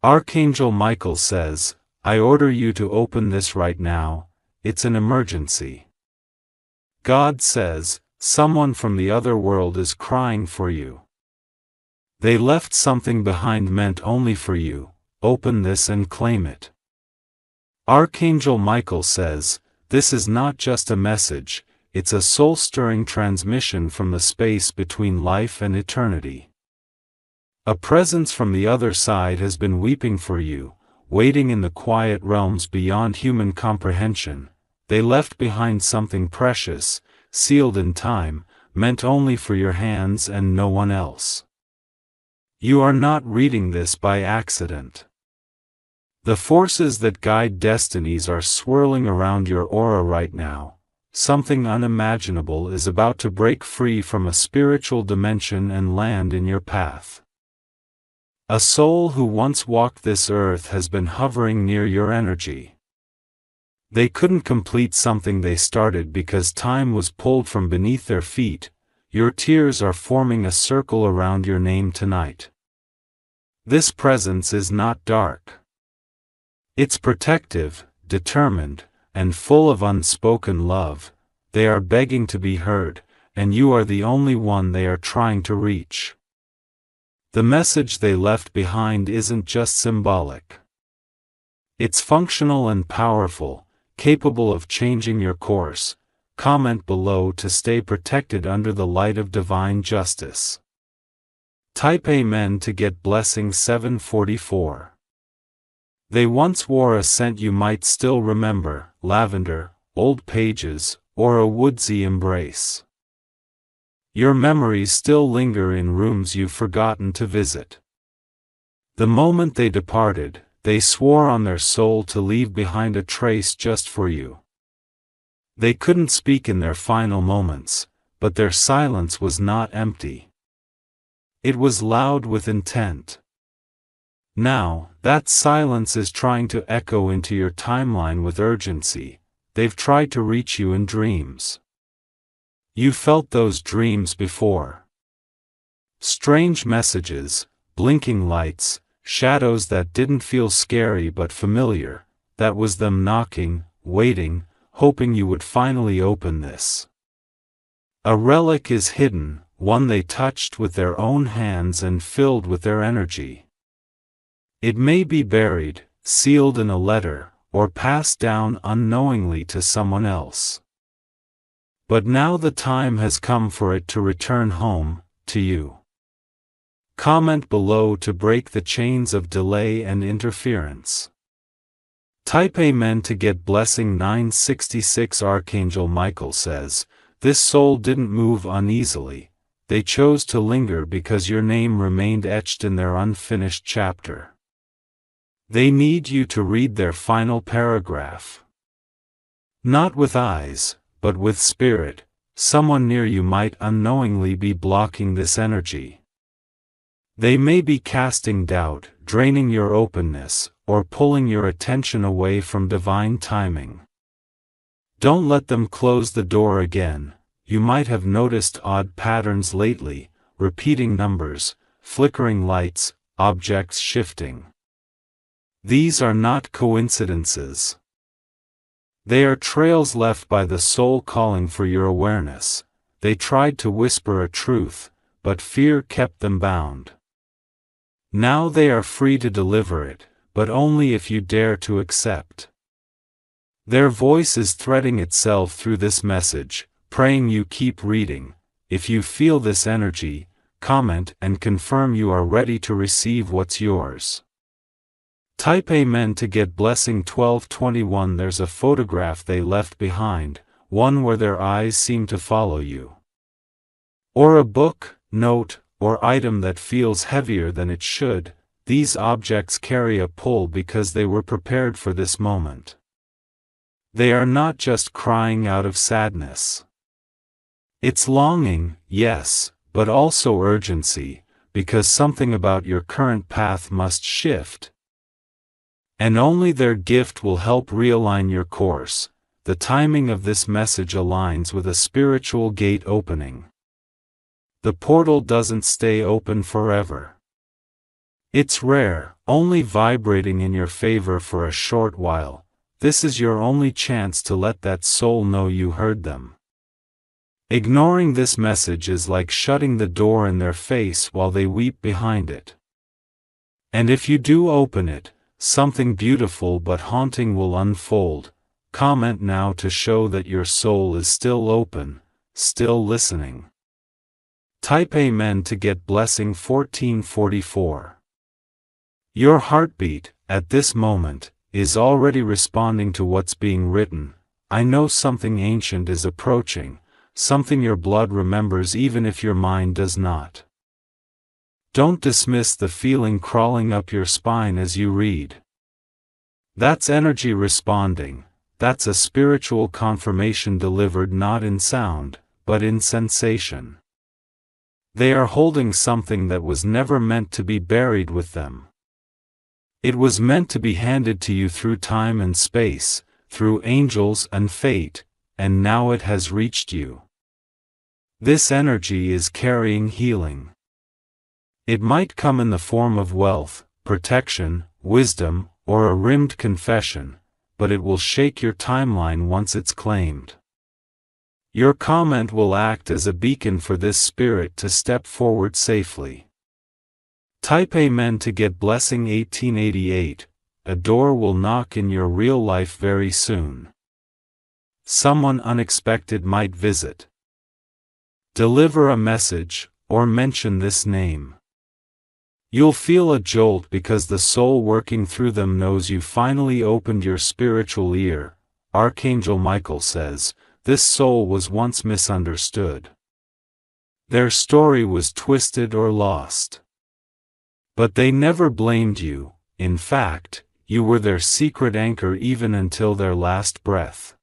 Archangel Michael says, I order you to open this right now, it's an emergency. God says, someone from the other world is crying for you. They left something behind meant only for you, open this and claim it. Archangel Michael says, this is not just a message, it's a soul-stirring transmission from the space between life and eternity. A presence from the other side has been weeping for you, waiting in the quiet realms beyond human comprehension. They left behind something precious, sealed in time, meant only for your hands and no one else. You are not reading this by accident. The forces that guide destinies are swirling around your aura right now. Something unimaginable is about to break free from a spiritual dimension and land in your path. A soul who once walked this earth has been hovering near your energy. They couldn't complete something they started because time was pulled from beneath their feet. Your tears are forming a circle around your name tonight. This presence is not dark. It's protective, determined, and full of unspoken love. They are begging to be heard, and you are the only one they are trying to reach. The message they left behind isn't just symbolic. It's functional and powerful, capable of changing your course. Comment below to stay protected under the light of divine justice. Type Amen to get blessing 744. They once wore a scent you might still remember, lavender, old pages, or a woodsy embrace. Your memories still linger in rooms you've forgotten to visit. The moment they departed, they swore on their soul to leave behind a trace just for you. They couldn't speak in their final moments, but their silence was not empty. It was loud with intent. Now, that silence is trying to echo into your timeline with urgency. They've tried to reach you in dreams. You felt those dreams before. Strange messages, blinking lights, shadows that didn't feel scary but familiar. That was them knocking, waiting, hoping you would finally open this. A relic is hidden, one they touched with their own hands and filled with their energy. It may be buried, sealed in a letter, or passed down unknowingly to someone else. But now the time has come for it to return home, to you. Comment below to break the chains of delay and interference. Type Amen to get blessing 966. Archangel Michael says, this soul didn't move uneasily. They chose to linger because your name remained etched in their unfinished chapter. They need you to read their final paragraph. Not with eyes, but with spirit. Someone near you might unknowingly be blocking this energy. They may be casting doubt, draining your openness, or pulling your attention away from divine timing. Don't let them close the door again. You might have noticed odd patterns lately, repeating numbers, flickering lights, objects shifting. These are not coincidences. They are trails left by the soul calling for your awareness. They tried to whisper a truth, but fear kept them bound. Now they are free to deliver it, but only if you dare to accept. Their voice is threading itself through this message, praying you keep reading. If you feel this energy, comment and confirm you are ready to receive what's yours. Type Amen to get blessing 1221. There's a photograph they left behind, one where their eyes seem to follow you. Or a book, note, or item that feels heavier than it should. These objects carry a pull because they were prepared for this moment. They are not just crying out of sadness. It's longing, yes, but also urgency, because something about your current path must shift. And only their gift will help realign your course. The timing of this message aligns with a spiritual gate opening. The portal doesn't stay open forever. It's rare, only vibrating in your favor for a short while. This is your only chance to let that soul know you heard them. Ignoring this message is like shutting the door in their face while they weep behind it. And if you do open it, something beautiful but haunting will unfold. Comment now to show that your soul is still open, still listening. Type Amen to get blessing 1444. Your heartbeat, at this moment, is already responding to what's being written. I know something ancient is approaching, something your blood remembers even if your mind does not. Don't dismiss the feeling crawling up your spine as you read. That's energy responding. That's a spiritual confirmation delivered not in sound, but in sensation. They are holding something that was never meant to be buried with them. It was meant to be handed to you through time and space, through angels and fate, and now it has reached you. This energy is carrying healing. It might come in the form of wealth, protection, wisdom, or a rimmed confession, but it will shake your timeline once it's claimed. Your comment will act as a beacon for this spirit to step forward safely. Type Amen to get blessing 1888. A door will knock in your real life very soon. Someone unexpected might visit. Deliver a message, or mention this name. You'll feel a jolt because the soul working through them knows you finally opened your spiritual ear. Archangel Michael says, this soul was once misunderstood. Their story was twisted or lost. But they never blamed you. In fact, you were their secret anchor even until their last breath.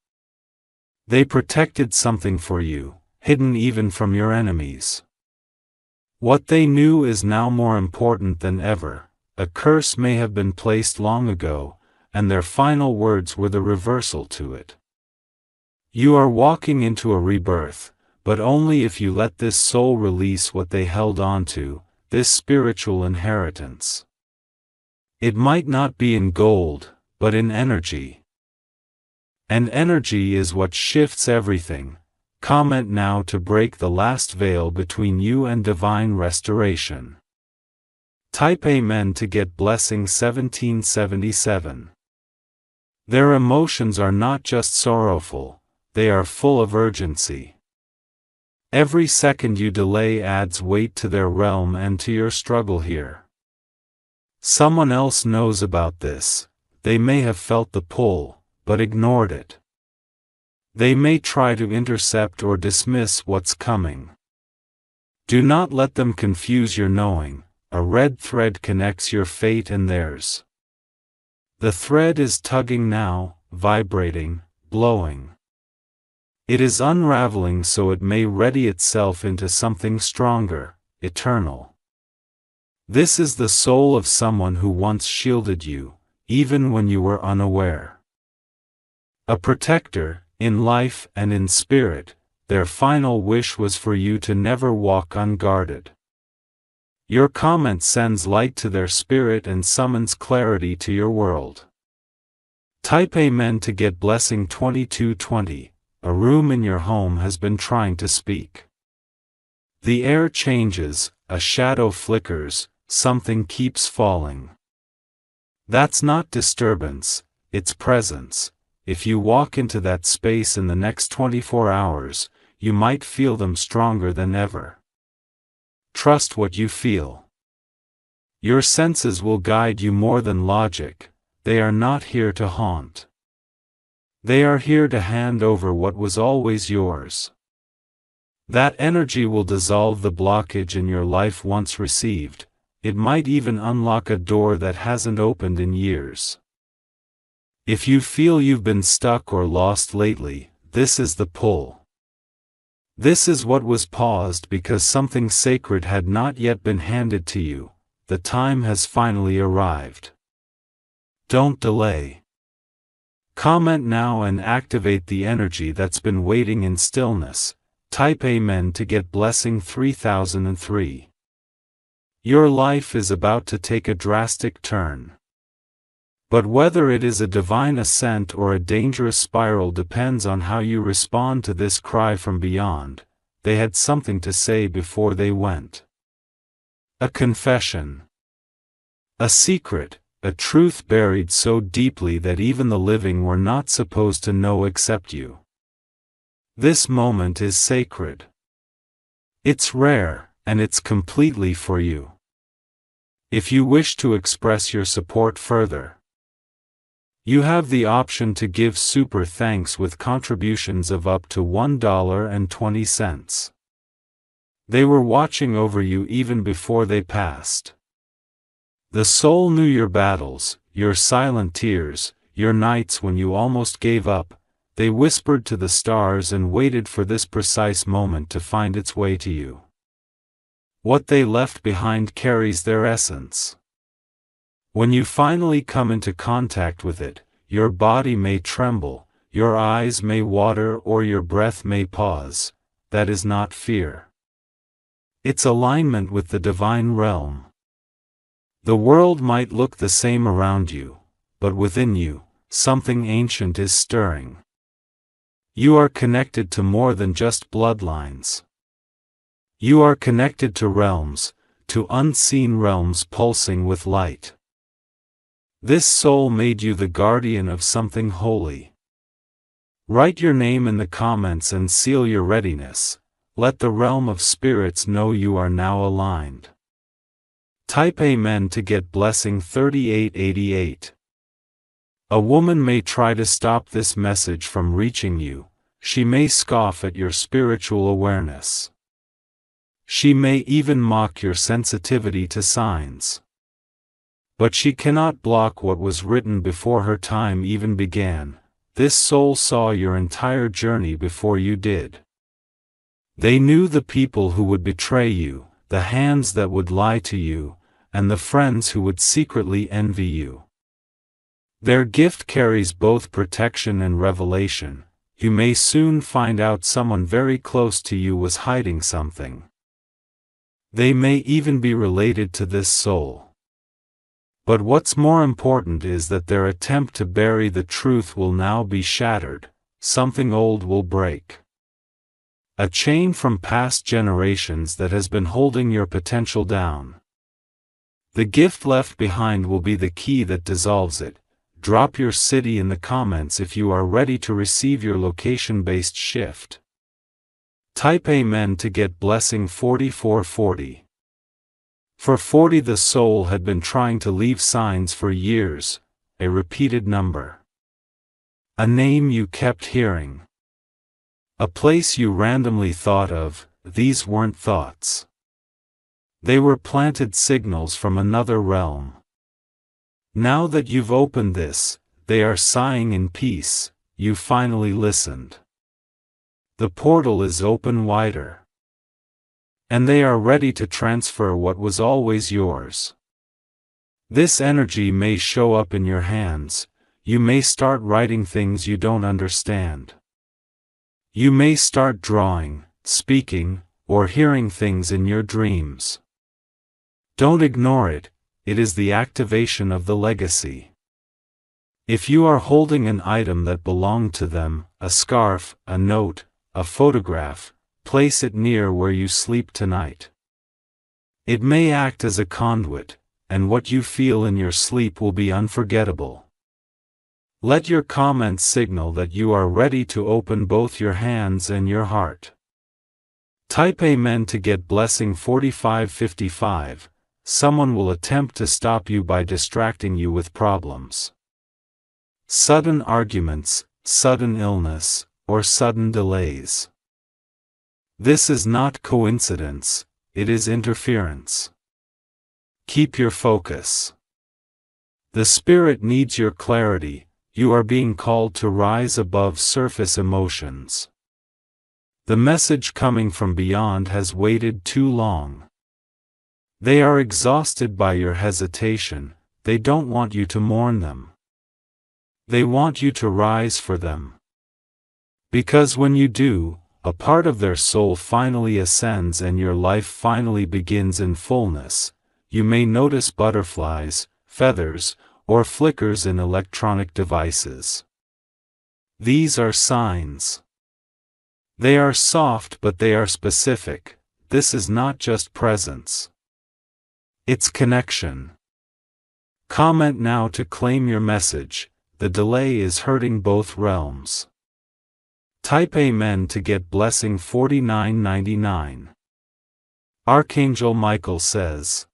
They protected something for you, hidden even from your enemies. What they knew is now more important than ever. A curse may have been placed long ago, and their final words were the reversal to it. You are walking into a rebirth, but only if you let this soul release what they held on to, this spiritual inheritance. It might not be in gold, but in energy. And energy is what shifts everything. Comment now to break the last veil between you and divine restoration. Type Amen to get blessing 1777. Their emotions are not just sorrowful, they are full of urgency. Every second you delay adds weight to their realm and to your struggle here. Someone else knows about this. They may have felt the pull, but ignored it. They may try to intercept or dismiss what's coming. Do not let them confuse your knowing. A red thread connects your fate and theirs. The thread is tugging now, vibrating, blowing. It is unraveling so it may ready itself into something stronger, eternal. This is the soul of someone who once shielded you, even when you were unaware. A protector, in life and in spirit, their final wish was for you to never walk unguarded. Your comment sends light to their spirit and summons clarity to your world. Type Amen to get blessing 2220. A room in your home has been trying to speak. The air changes, a shadow flickers, something keeps falling. That's not disturbance, it's presence. If you walk into that space in the next 24 hours, you might feel them stronger than ever. Trust what you feel. Your senses will guide you more than logic. They are not here to haunt. They are here to hand over what was always yours. That energy will dissolve the blockage in your life once received. It might even unlock a door that hasn't opened in years. If you feel you've been stuck or lost lately, this is the pull. This is what was paused because something sacred had not yet been handed to you. The time has finally arrived. Don't delay. Comment now and activate the energy that's been waiting in stillness. Type Amen to get blessing 3003. Your life is about to take a drastic turn. But whether it is a divine ascent or a dangerous spiral depends on how you respond to this cry from beyond. They had something to say before they went. A confession. A secret, a truth buried so deeply that even the living were not supposed to know except you. This moment is sacred. It's rare, and it's completely for you. If you wish to express your support further, you have the option to give super thanks with contributions of up to $1.20. They were watching over you even before they passed. The soul knew your battles, your silent tears, your nights when you almost gave up. They whispered to the stars and waited for this precise moment to find its way to you. What they left behind carries their essence. When you finally come into contact with it, your body may tremble, your eyes may water, or your breath may pause. That is not fear. It's alignment with the divine realm. The world might look the same around you, but within you, something ancient is stirring. You are connected to more than just bloodlines. You are connected to realms, to unseen realms pulsing with light. This soul made you the guardian of something holy. Write your name in the comments and seal your readiness. Let the realm of spirits know you are now aligned. Type Amen to get blessing 3888. A woman may try to stop this message from reaching you. She may scoff at your spiritual awareness. She may even mock your sensitivity to signs. But she cannot block what was written before her time even began. This soul saw your entire journey before you did. They knew the people who would betray you, the hands that would lie to you, and the friends who would secretly envy you. Their gift carries both protection and revelation. You may soon find out someone very close to you was hiding something. They may even be related to this soul. But what's more important is that their attempt to bury the truth will now be shattered. Something old will break. A chain from past generations that has been holding your potential down. The gift left behind will be the key that dissolves it. Drop your city in the comments if you are ready to receive your location-based shift. Type Amen to get blessing 4440. For 40 the soul had been trying to leave signs for years, a repeated number. A name you kept hearing. A place you randomly thought of. These weren't thoughts. They were planted signals from another realm. Now that you've opened this, they are sighing in peace. You finally listened. The portal is open wider. And they are ready to transfer what was always yours. This energy may show up in your hands. You may start writing things you don't understand. You may start drawing, speaking, or hearing things in your dreams. Don't ignore it. It is the activation of the legacy. If you are holding an item that belonged to them, a scarf, a note, a photograph, place it near where you sleep tonight. It may act as a conduit, and what you feel in your sleep will be unforgettable. Let your comments signal that you are ready to open both your hands and your heart. Type Amen to get blessing 4555. Someone will attempt to stop you by distracting you with problems. Sudden arguments, sudden illness, or sudden delays. This is not coincidence, it is interference. Keep your focus. The spirit needs your clarity. You are being called to rise above surface emotions. The message coming from beyond has waited too long. They are exhausted by your hesitation. They don't want you to mourn them. They want you to rise for them. Because when you do, a part of their soul finally ascends and your life finally begins in fullness. you may notice butterflies, feathers, or flickers in electronic devices. These are signs. They are soft but they are specific. This is not just presence. It's connection. Comment now to claim your message. The delay is hurting both realms. Type Amen to get blessing $49.99. Archangel Michael says,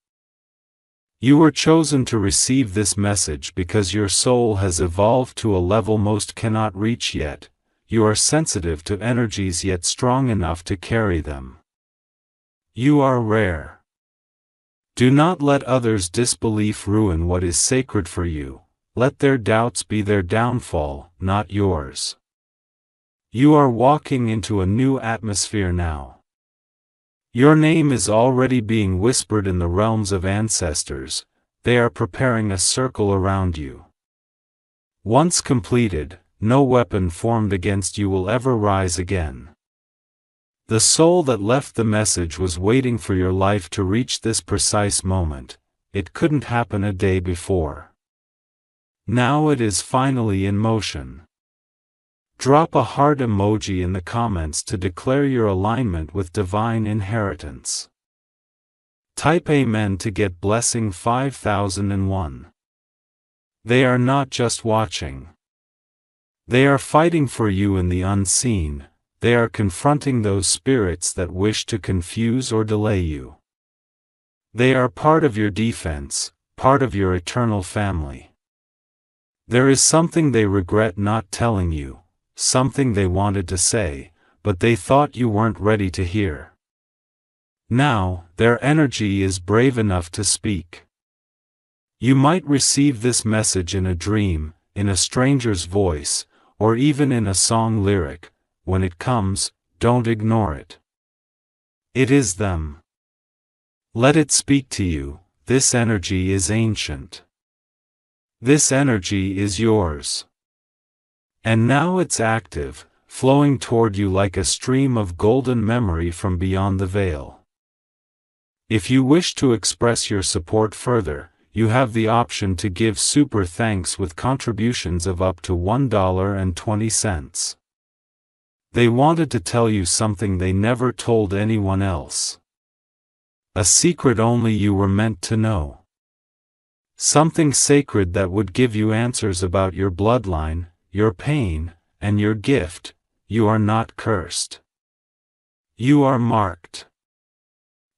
you were chosen to receive this message because your soul has evolved to a level most cannot reach yet. You are sensitive to energies yet strong enough to carry them. You are rare. Do not let others' disbelief ruin what is sacred for you. Let their doubts be their downfall, not yours. You are walking into a new atmosphere now. Your name is already being whispered in the realms of ancestors. They are preparing a circle around you. Once completed, no weapon formed against you will ever rise again. The soul that left the message was waiting for your life to reach this precise moment. It couldn't happen a day before. Now it is finally in motion. Drop a heart emoji in the comments to declare your alignment with divine inheritance. Type Amen to get blessing 5001. They are not just watching. They are fighting for you in the unseen. They are confronting those spirits that wish to confuse or delay you. They are part of your defense, part of your eternal family. There is something they regret not telling you, something they wanted to say, but they thought you weren't ready to hear. Now, their energy is brave enough to speak. You might receive this message in a dream, in a stranger's voice, or even in a song lyric. When it comes, don't ignore it. It is them. Let it speak to you. This energy is ancient. This energy is yours. And now it's active, flowing toward you like a stream of golden memory from beyond the veil. If you wish to express your support further, you have the option to give super thanks with contributions of up to $1.20. They wanted to tell you something they never told anyone else. A secret only you were meant to know. Something sacred that would give you answers about your bloodline, your pain, and your gift. You are not cursed. You are marked.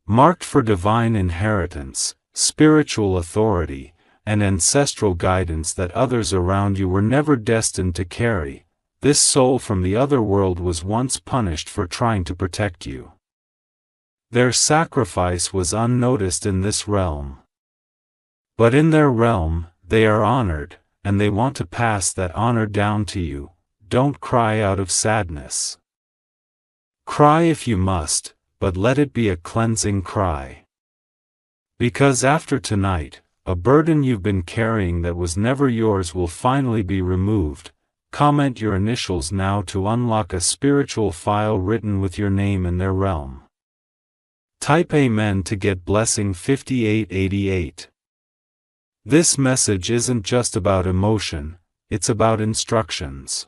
Marked for divine inheritance, spiritual authority, and ancestral guidance that others around you were never destined to carry. This soul from the other world was once punished for trying to protect you. Their sacrifice was unnoticed in this realm. But in their realm, they are honored, and they want to pass that honor down to you. Don't cry out of sadness. Cry if you must, but let it be a cleansing cry. Because after tonight, a burden you've been carrying that was never yours will finally be removed. Comment your initials now to unlock a spiritual file written with your name in their realm. Type Amen to get blessing 5888. This message isn't just about emotion, it's about instructions.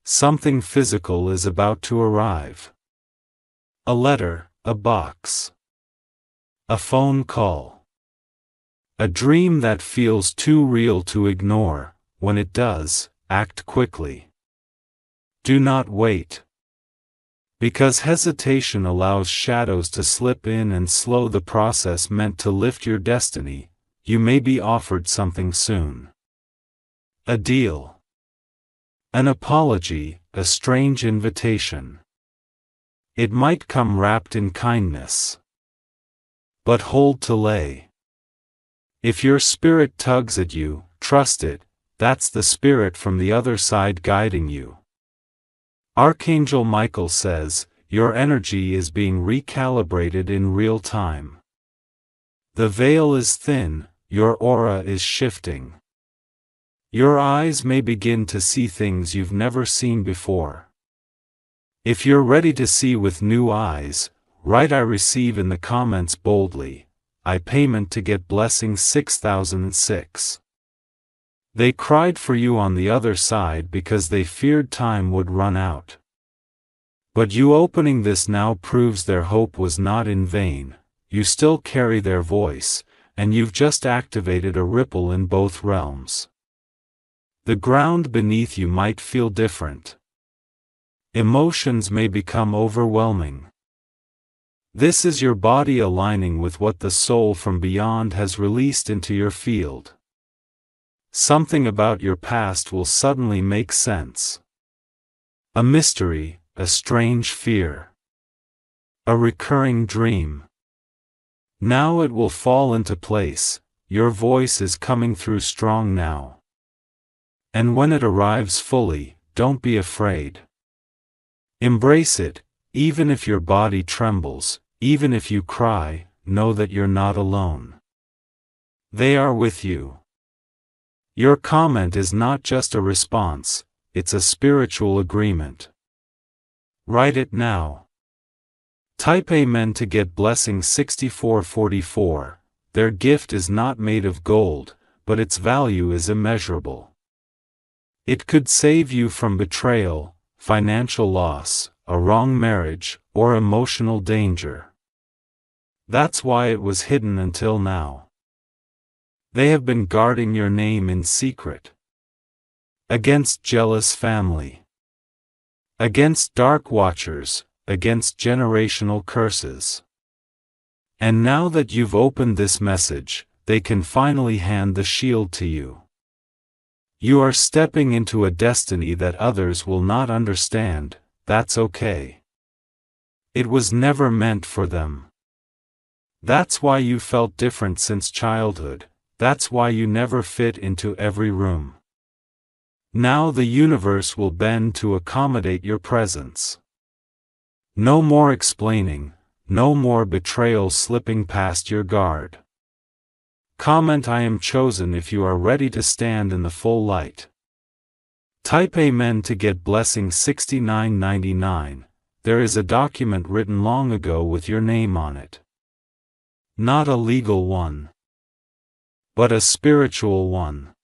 Something physical is about to arrive. A letter, a box. A phone call. A dream that feels too real to ignore. When it does, act quickly. Do not wait. Because hesitation allows shadows to slip in and slow the process meant to lift your destiny, you may be offered something soon. A deal. An apology, a strange invitation. It might come wrapped in kindness. But hold to lay. If your spirit tugs at you, trust it. That's the spirit from the other side guiding you. Archangel Michael says, your energy is being recalibrated in real time. The veil is thin, your aura is shifting. Your eyes may begin to see things you've never seen before. If you're ready to see with new eyes, write I receive in the comments boldly. I payment to get blessing 6006. They cried for you on the other side because they feared time would run out. But you opening this now proves their hope was not in vain. You still carry their voice, and you've just activated a ripple in both realms. The ground beneath you might feel different. Emotions may become overwhelming. This is your body aligning with what the soul from beyond has released into your field. Something about your past will suddenly make sense. A mystery, a strange fear. A recurring dream. Now it will fall into place. Your voice is coming through strong now. And when it arrives fully, don't be afraid. Embrace it, even if your body trembles, even if you cry, know that you're not alone. They are with you. Your comment is not just a response, it's a spiritual agreement. Write it now. Type Amen to get blessing 6444. Their gift is not made of gold, but its value is immeasurable. It could save you from betrayal, financial loss, a wrong marriage, or emotional danger. That's why it was hidden until now. They have been guarding your name in secret. Against jealous family. Against dark watchers, against generational curses. And now that you've opened this message, they can finally hand the shield to you. You are stepping into a destiny that others will not understand. That's okay. It was never meant for them. That's why you felt different since childhood. That's why you never fit into every room. Now the universe will bend to accommodate your presence. No more explaining, no more betrayal slipping past your guard. Comment I am chosen if you are ready to stand in the full light. Type Amen to get blessing 6999. There is a document written long ago with your name on it. Not a legal one, but a spiritual one.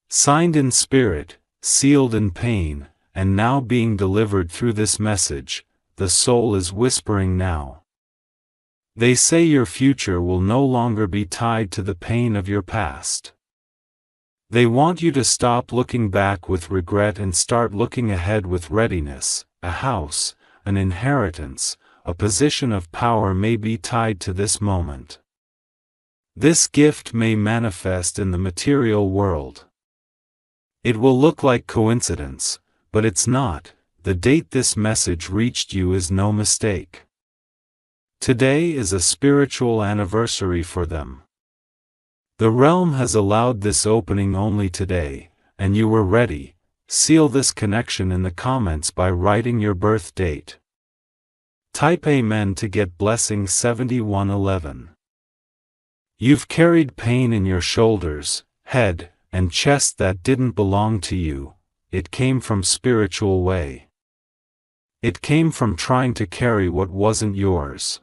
Signed in spirit, sealed in pain, and now being delivered through this message, the soul is whispering now. They say your future will no longer be tied to the pain of your past. They want you to stop looking back with regret and start looking ahead with readiness. A house, an inheritance, a position of power may be tied to this moment. This gift may manifest in the material world. It will look like coincidence, but it's not. The date this message reached you is no mistake. Today is a spiritual anniversary for them. The realm has allowed this opening only today, and you were ready. Seal this connection in the comments by writing your birth date. Type Amen to get blessing 7111. You've carried pain in your shoulders, head, and chest that didn't belong to you. It came from spiritual way. It came from trying to carry what wasn't yours.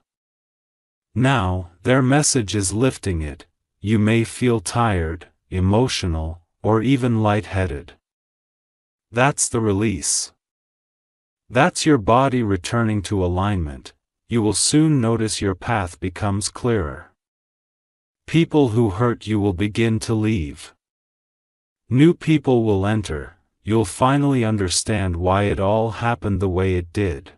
Now, their message is lifting it. You may feel tired, emotional, or even lightheaded. That's the release. That's your body returning to alignment. You will soon notice your path becomes clearer. People who hurt you will begin to leave. New people will enter. You'll finally understand why it all happened the way it did.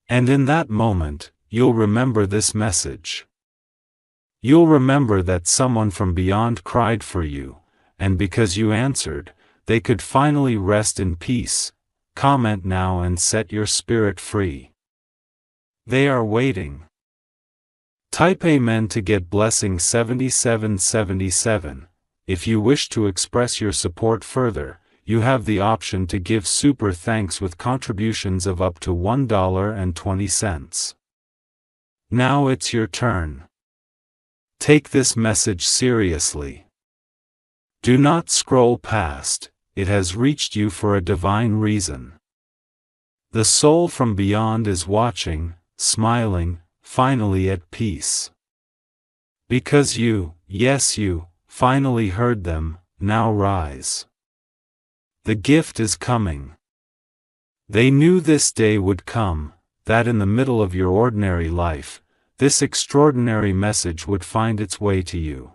And in that moment, you'll remember this message. You'll remember that someone from beyond cried for you, and because you answered, they could finally rest in peace. Comment now and set your spirit free. They are waiting. Type Amen to get blessing 7777. If you wish to express your support further, you have the option to give super thanks with contributions of up to $1.20. Now it's your turn. Take this message seriously. Do not scroll past, it has reached you for a divine reason. The soul from beyond is watching, smiling, finally at peace. Because you, yes you, finally heard them, now rise. The gift is coming. They knew this day would come, that in the middle of your ordinary life, this extraordinary message would find its way to you.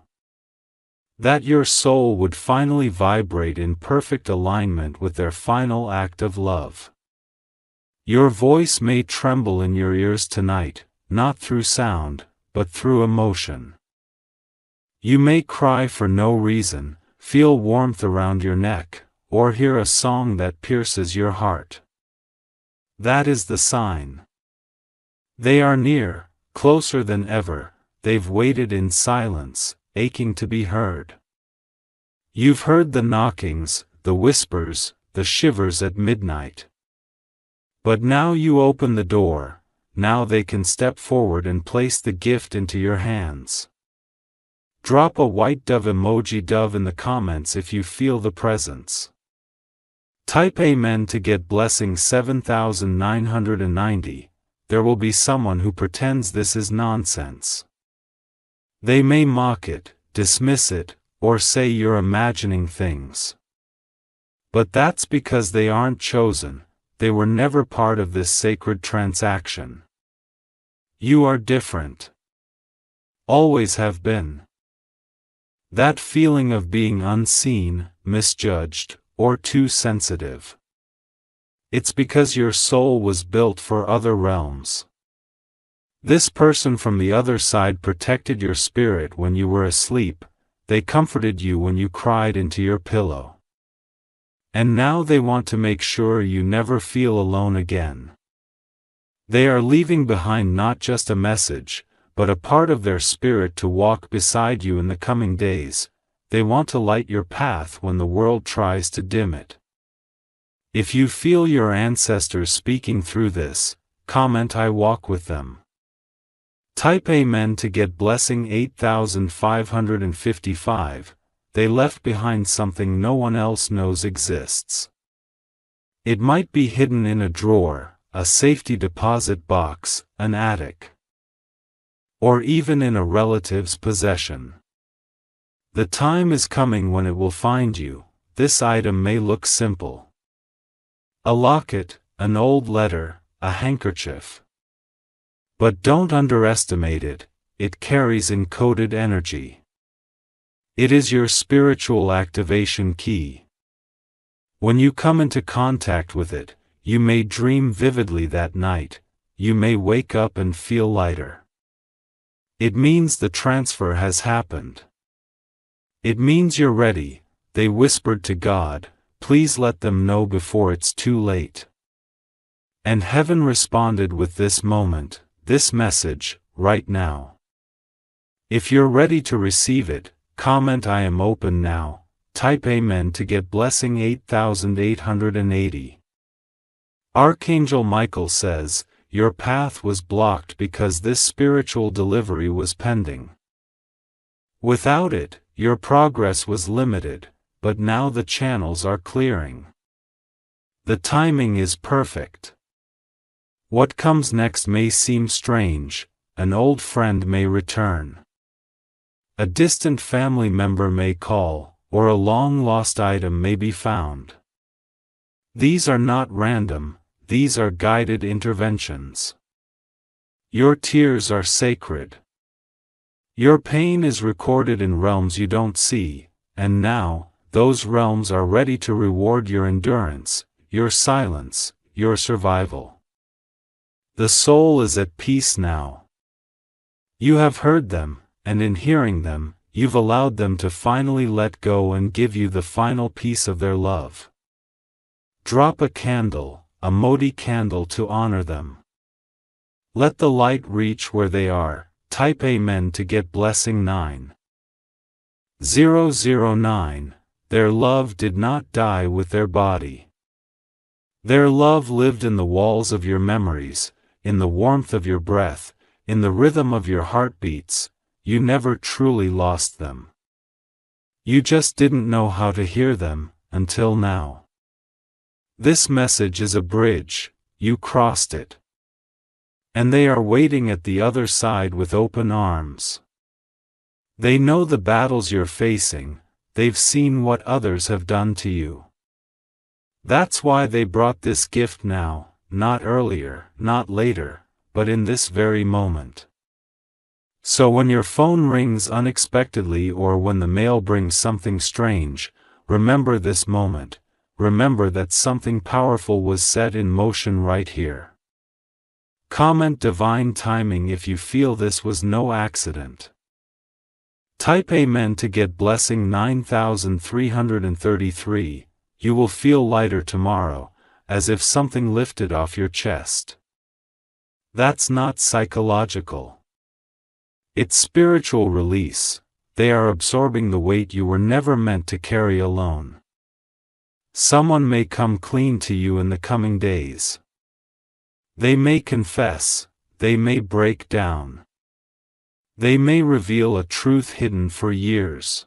That your soul would finally vibrate in perfect alignment with their final act of love. Your voice may tremble in your ears tonight, not through sound, but through emotion. You may cry for no reason, feel warmth around your neck, or hear a song that pierces your heart. That is the sign. They are near, closer than ever. They've waited in silence, aching to be heard. You've heard the knockings, the whispers, the shivers at midnight. But now you open the door, now they can step forward and place the gift into your hands. Drop a white dove emoji dove in the comments if you feel the presence. Type Amen to get blessing 7990. There will be someone who pretends this is nonsense. They may mock it, dismiss it, or say you're imagining things. But that's because they aren't chosen, they were never part of this sacred transaction. You are different. Always have been. That feeling of being unseen, misjudged, or too sensitive. It's because your soul was built for other realms. This person from the other side protected your spirit when you were asleep, they comforted you when you cried into your pillow. And now they want to make sure you never feel alone again. They are leaving behind not just a message, but a part of their spirit to walk beside you in the coming days. They want to light your path when the world tries to dim it. If you feel your ancestors speaking through this, comment I walk with them. Type Amen to get blessing 8555. They left behind something no one else knows exists. It might be hidden in a drawer, a safety deposit box, an attic, or even in a relative's possession. The time is coming when it will find you. This item may look simple. A locket, an old letter, a handkerchief. But don't underestimate it, it carries encoded energy. It is your spiritual activation key. When you come into contact with it, you may dream vividly that night, you may wake up and feel lighter. It means the transfer has happened. It means you're ready. They whispered to God, please let them know before it's too late. And heaven responded with this moment, this message, right now. If you're ready to receive it, comment I am open now. Type Amen to get blessing 8880. Archangel Michael says, your path was blocked because this spiritual delivery was pending. Without it, your progress was limited, but now the channels are clearing. The timing is perfect. What comes next may seem strange, an old friend may return. A distant family member may call, or a long-lost item may be found. These are not random, these are guided interventions. Your tears are sacred. Your pain is recorded in realms you don't see, and now, those realms are ready to reward your endurance, your silence, your survival. The soul is at peace now. You have heard them, and in hearing them, you've allowed them to finally let go and give you the final piece of their love. Drop a candle, a Modi candle to honor them. Let the light reach where they are. Type Amen to get blessing 9009. Their love did not die with their body. Their love lived in the walls of your memories, in the warmth of your breath, in the rhythm of your heartbeats. You never truly lost them. You just didn't know how to hear them, until now. This message is a bridge, you crossed it. And they are waiting at the other side with open arms. They know the battles you're facing, they've seen what others have done to you. That's why they brought this gift now, not earlier, not later, but in this very moment. So when your phone rings unexpectedly or when the mail brings something strange, remember this moment, remember that something powerful was set in motion right here. Comment divine timing if you feel this was no accident. Type Amen to get blessing 9333, you will feel lighter tomorrow, as if something lifted off your chest. That's not psychological. It's spiritual release, they are absorbing the weight you were never meant to carry alone. Someone may come clean to you in the coming days. They may confess, they may break down. They may reveal a truth hidden for years.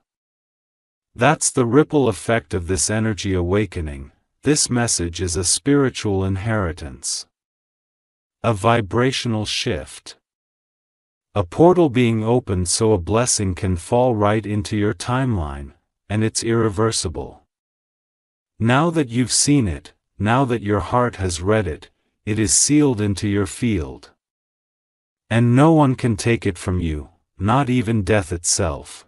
That's the ripple effect of this energy awakening. This message is a spiritual inheritance. A vibrational shift. A portal being opened so a blessing can fall right into your timeline, and it's irreversible. Now that you've seen it, now that your heart has read it, it is sealed into your field. And no one can take it from you, not even death itself.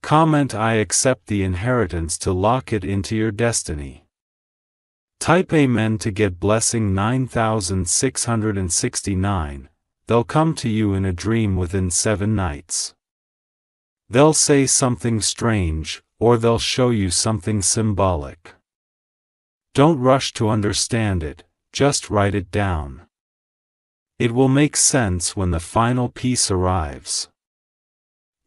Comment I accept the inheritance to lock it into your destiny. Type Amen to get blessing 9669, they'll come to you in a dream within 7 nights. They'll say something strange, or they'll show you something symbolic. Don't rush to understand it, just write it down. It will make sense when the final piece arrives.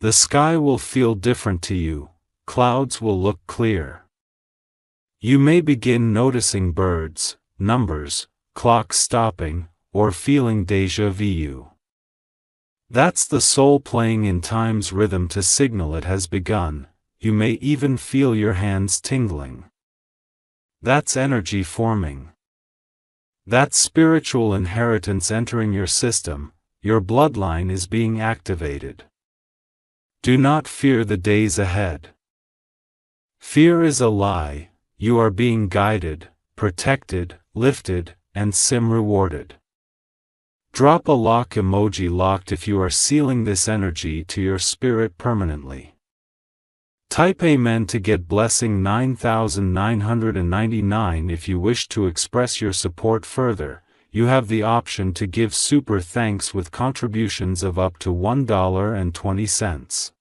The sky will feel different to you, clouds will look clear. You may begin noticing birds, numbers, clocks stopping, or feeling déjà vu. That's the soul playing in time's rhythm to signal it has begun. You may even feel your hands tingling. That's energy forming. That's spiritual inheritance entering your system, your bloodline is being activated. Do not fear the days ahead. Fear is a lie, you are being guided, protected, lifted, and rewarded. Drop a lock emoji locked if you are sealing this energy to your spirit permanently. Type Amen to get blessing 9999 if you wish to express your support further. You have the option to give super thanks with contributions of up to $1.20.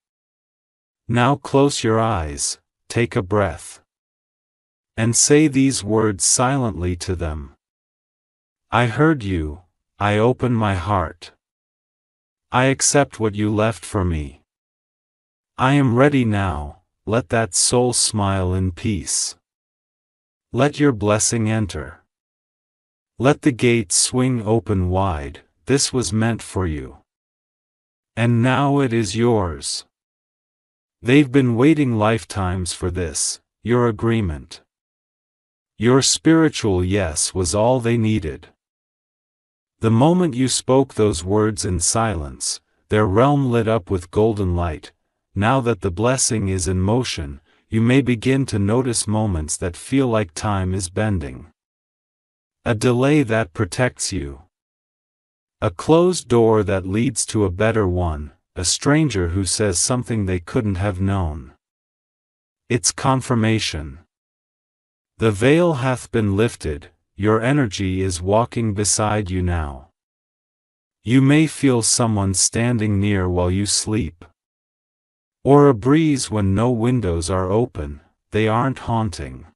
Now close your eyes, take a breath, and say these words silently to them. I heard you, I open my heart. I accept what you left for me. I am ready now, let that soul smile in peace. Let your blessing enter. Let the gates swing open wide, this was meant for you. And now it is yours. They've been waiting lifetimes for this, your agreement. Your spiritual yes was all they needed. The moment you spoke those words in silence, their realm lit up with golden light. Now that the blessing is in motion, you may begin to notice moments that feel like time is bending. A delay that protects you. A closed door that leads to a better one, a stranger who says something they couldn't have known. It's confirmation. The veil hath been lifted, your energy is walking beside you now. You may feel someone standing near while you sleep. Or a breeze when no windows are open, they aren't haunting.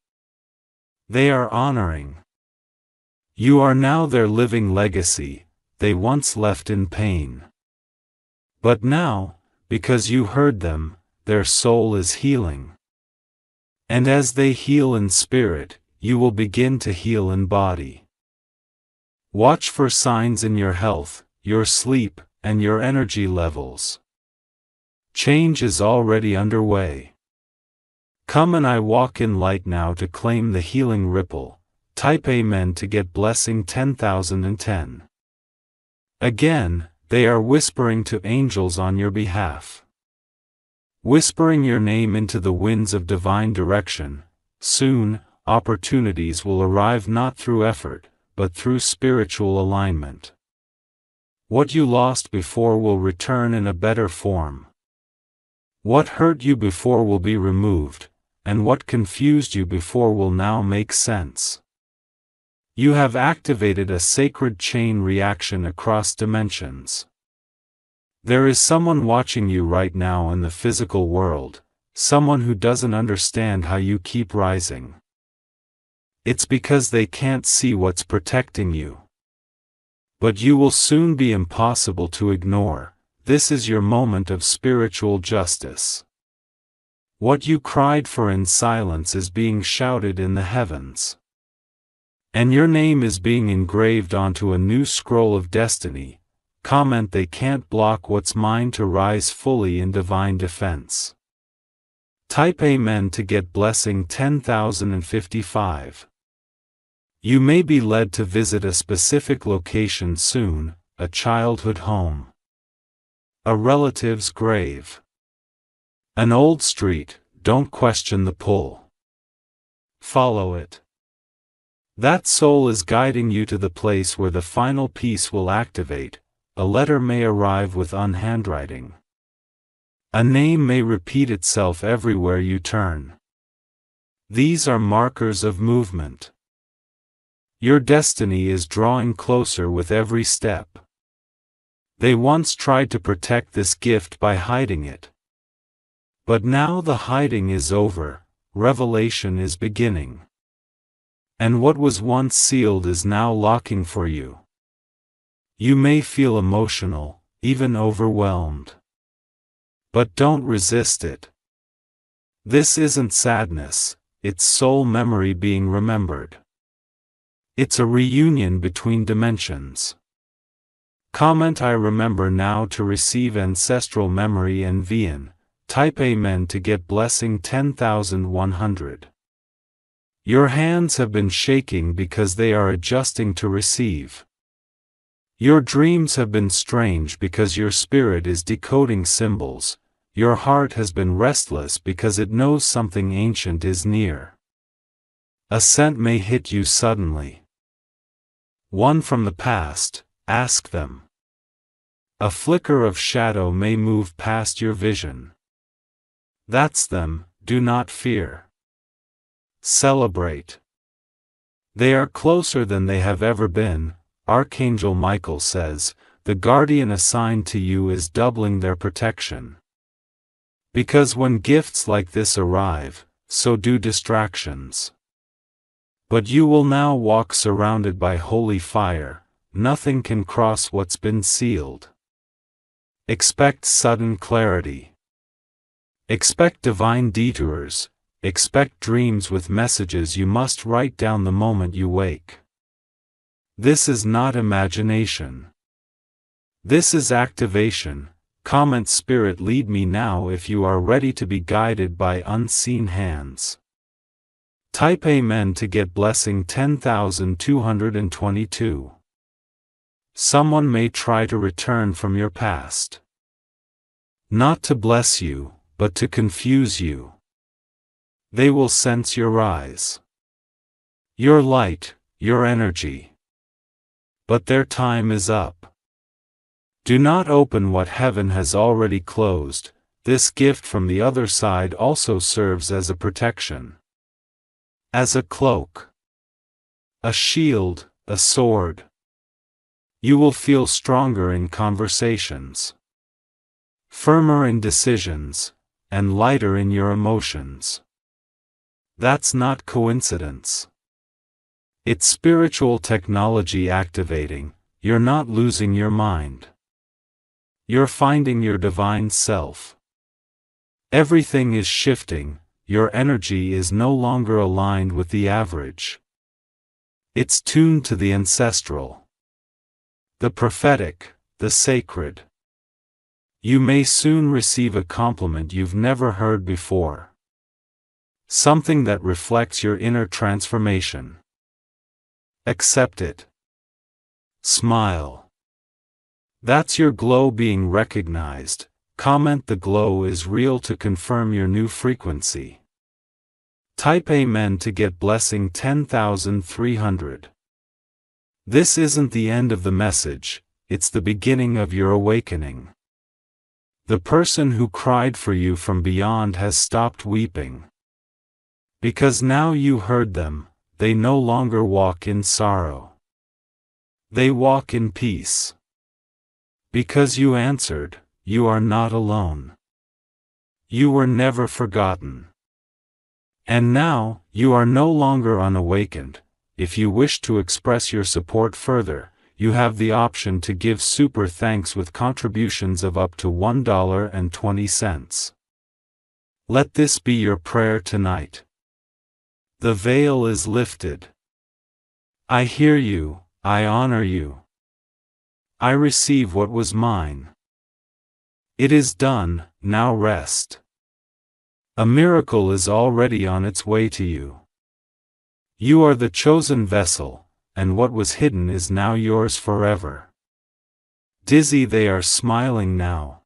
They are honoring. You are now their living legacy, they once left in pain. But now, because you heard them, their soul is healing. And as they heal in spirit, you will begin to heal in body. Watch for signs in your health, your sleep, and your energy levels. Change is already underway. Come and I walk in light now to claim the healing ripple. Type Amen to get blessing 10,010. Again, they are whispering to angels on your behalf. whispering your name into the winds of divine direction. Soon, opportunities will arrive not through effort, but through spiritual alignment. What you lost before will return in a better form. What hurt you before will be removed, and what confused you before will now make sense. You have activated a sacred chain reaction across dimensions. There is someone watching you right now in the physical world, someone who doesn't understand how you keep rising. It's because they can't see what's protecting you. But you will soon be impossible to ignore. This is your moment of spiritual justice. What you cried for in silence is being shouted in the heavens. And your name is being engraved onto a new scroll of destiny. Comment: they can't block what's mine to rise fully in divine defense. Type Amen to get blessing 10,055. You may be led to visit a specific location soon, a childhood home, a relative's grave, an old street. Don't question the pull. Follow it. That soul is guiding you to the place where the final piece will activate. A letter may arrive with unhandwriting. A name may repeat itself everywhere you turn. These are markers of movement. Your destiny is drawing closer with every step. They once tried to protect this gift by hiding it. But now the hiding is over, revelation is beginning. And what was once sealed is now locking for you. You may feel emotional, even overwhelmed. But don't resist it. This isn't sadness, it's soul memory being remembered. It's a reunion between dimensions. Comment: I remember now to receive ancestral memory and Vian. Type Amen to get blessing 10,100. Your hands have been shaking because they are adjusting to receive. Your dreams have been strange because your spirit is decoding symbols. Your heart has been restless because it knows something ancient is near. A scent may hit you suddenly. One from the past, ask them. A flicker of shadow may move past your vision. That's them, do not fear. Celebrate. They are closer than they have ever been. Archangel Michael says, the guardian assigned to you is doubling their protection. Because when gifts like this arrive, so do distractions. But you will now walk surrounded by holy fire. Nothing can cross what's been sealed. Expect sudden clarity. Expect divine detours. Expect dreams with messages you must write down the moment you wake. This is not imagination. This is activation. Comment: Spirit, lead me now if you are ready to be guided by unseen hands. Type Amen to get blessing 10,222. Someone may try to return from your past. Not to bless you, but to confuse you. They will sense your rise, your light, your energy. But their time is up. Do not open what heaven has already closed. This gift from the other side also serves as a protection. As a cloak, a shield, a sword. You will feel stronger in conversations, firmer in decisions, and lighter in your emotions. That's not coincidence. It's spiritual technology activating. You're not losing your mind. You're finding your divine self. Everything is shifting. Your energy is no longer aligned with the average. It's tuned to the ancestral, the prophetic, the sacred. You may soon receive a compliment you've never heard before. Something that reflects your inner transformation. Accept it. Smile. That's your glow being recognized. Comment the glow is real to confirm your new frequency. Type Amen to get blessing 10,300. This isn't the end of the message, it's the beginning of your awakening. The person who cried for you from beyond has stopped weeping. Because now you heard them, they no longer walk in sorrow. They walk in peace. Because you answered, you are not alone. You were never forgotten. And now, you are no longer unawakened. If you wish to express your support further, you have the option to give super thanks with contributions of up to $1.20. Let this be your prayer tonight. The veil is lifted. I hear you, I honor you. I receive what was mine. It is done, now rest. A miracle is already on its way to you. You are the chosen vessel, and what was hidden is now yours forever. Dizzy they are smiling now.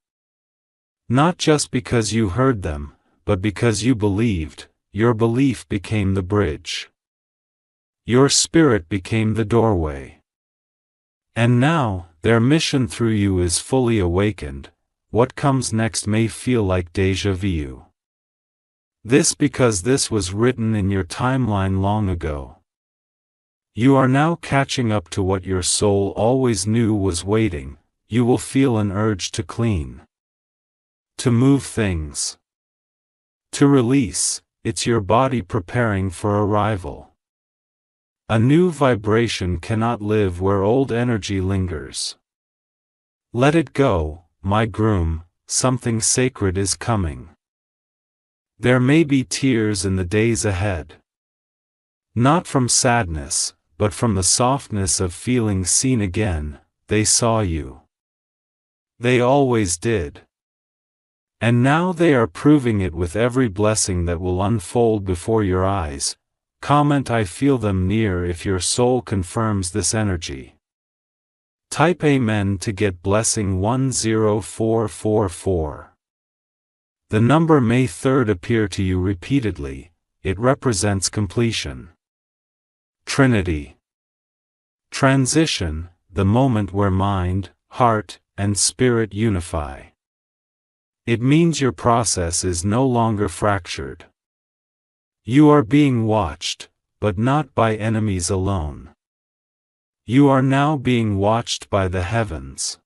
Not just because you heard them, but because you believed, your belief became the bridge. Your spirit became the doorway. And now, their mission through you is fully awakened. What comes next may feel like déjà vu. This because this was written in your timeline long ago. You are now catching up to what your soul always knew was waiting. You will feel an urge to clean. To move things. To release, it's your body preparing for arrival. A new vibration cannot live where old energy lingers. Let it go, my groom, something sacred is coming. There may be tears in the days ahead. Not from sadness, but from the softness of feeling seen again. They saw you. They always did. And now they are proving it with every blessing that will unfold before your eyes. Comment I feel them near if your soul confirms this energy. Type Amen to get blessing 10444. The number May 3rd appear to you repeatedly. It represents completion. Trinity. Transition, the moment where mind, heart, and spirit unify. It means your process is no longer fractured. You are being watched, but not by enemies alone. You are now being watched by the heavens.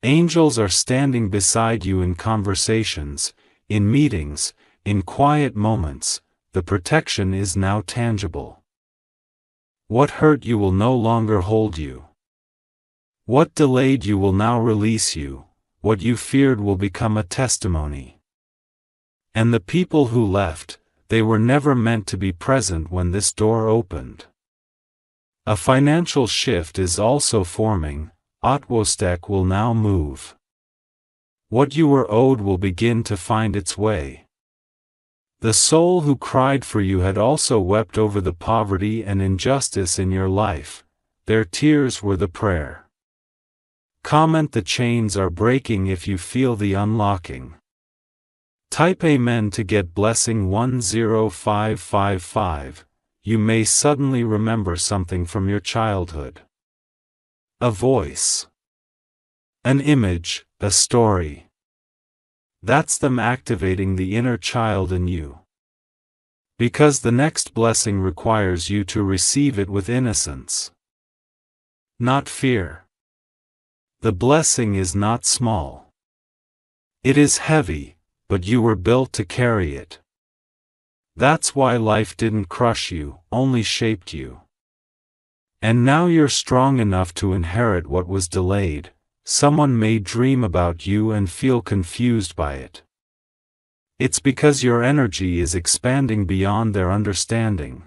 Angels are standing beside you in conversations, in meetings, in quiet moments. The protection is now tangible. What hurt you will no longer hold you. What delayed you will now release you. What you feared will become a testimony. And the people who left, they were never meant to be present when this door opened. A financial shift is also forming. Otwostek will now move. What you were owed will begin to find its way. The soul who cried for you had also wept over the poverty and injustice in your life. Their tears were the prayer. Comment the chains are breaking if you feel the unlocking. Type Amen to get blessing 10555. You may suddenly remember something from your childhood. A voice. An image, a story. That's them activating the inner child in you. Because the next blessing requires you to receive it with innocence. Not fear. The blessing is not small. It is heavy, but you were built to carry it. That's why life didn't crush you, only shaped you. And now you're strong enough to inherit what was delayed. Someone may dream about you and feel confused by it. It's because your energy is expanding beyond their understanding.